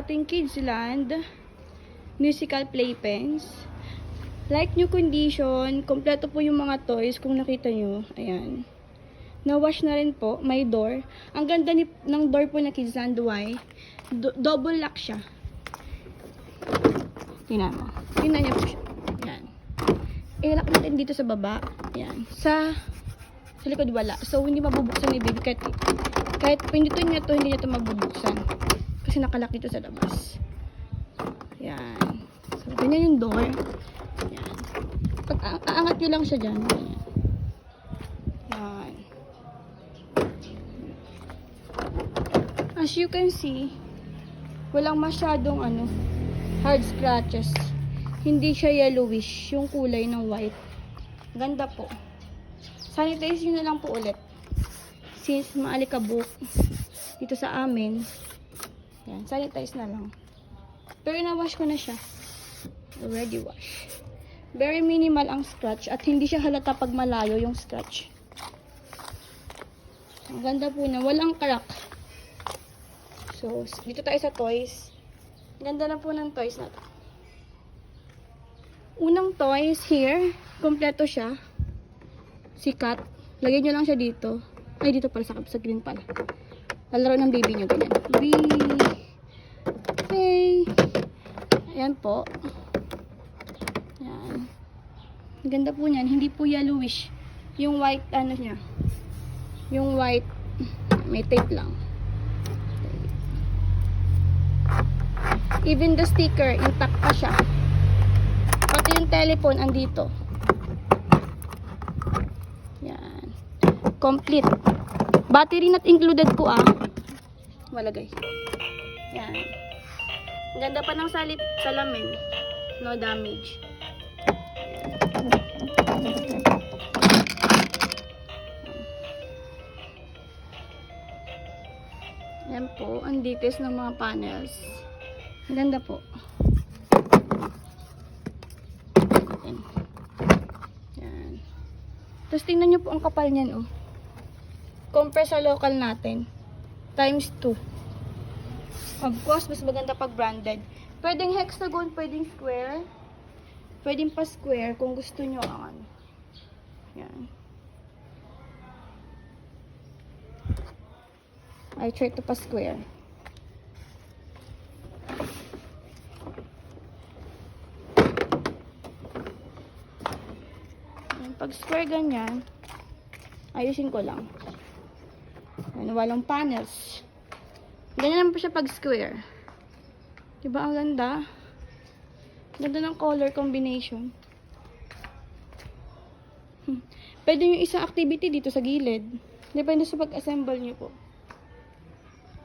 Ating Kids Land musical playpens. Like new condition, kompleto po yung mga toys kung nakita nyo. Ayan. Na-wash na rin po, may door. Ang ganda ng door po na Kids Land Y. Double lock siya. Tingnan mo. Tingnan niyo po siya. Ayan. I-lock natin dito sa baba. Ayan. Sa likod wala. So, hindi mabubuksan ni baby. Kahit pindutin niya to, hindi niya to mabubuksan. Kasi nakalak dito sa labas. Ayan. So, ganyan yung door. Ayan. Pag aangat nyo lang siya dyan. Ayan. As you can see, walang masyadong hard scratches. Hindi siya yellowish, yung kulay ng white. Ganda po. Sanitize nyo na lang po ulit. Since maalikabok dito sa amin. Yan, sanitize na lang. Pero na-wash ko na siya. Already wash. Very minimal ang scratch at hindi siya halata pag malayo yung scratch. Ang ganda po na, walang crack. So, dito tayo sa toys. Ganda na po ng toys na to. Unang toys here, kompleto siya. Sikat. Lagyan nyo lang siya dito. Ay, dito pala sa green pala. Lalaro ng baby nyo, ganyan. Okay. Ayan po. Ayan. Ang ganda po niyan. Hindi po yellowish. Yung white, niya. Yung white, may tape lang. Even the sticker, intact pa siya. Pati yung telephone, andito. Yan. Complete. Battery not included po Malagay. Yan. Ang ganda pa ng salamin. No damage. Yan po. Ang details ng mga panels. Ang ganda po. Yan. Tapos tingnan nyo po ang kapal niyan compare sa local natin. Times 2. Of course, mas maganda pag branded. Pwedeng hexagon, pwedeng square. Pwedeng pa square kung gusto nyo ang Yan. I try to pa square. Pag square ganyan, ayusin ko lang. Walang panels. Ganyan naman po siya pag square. Diba ang ganda? Ganda ng color combination. Pwede yung isang activity dito sa gilid. Depende sa pag-assemble nyo po.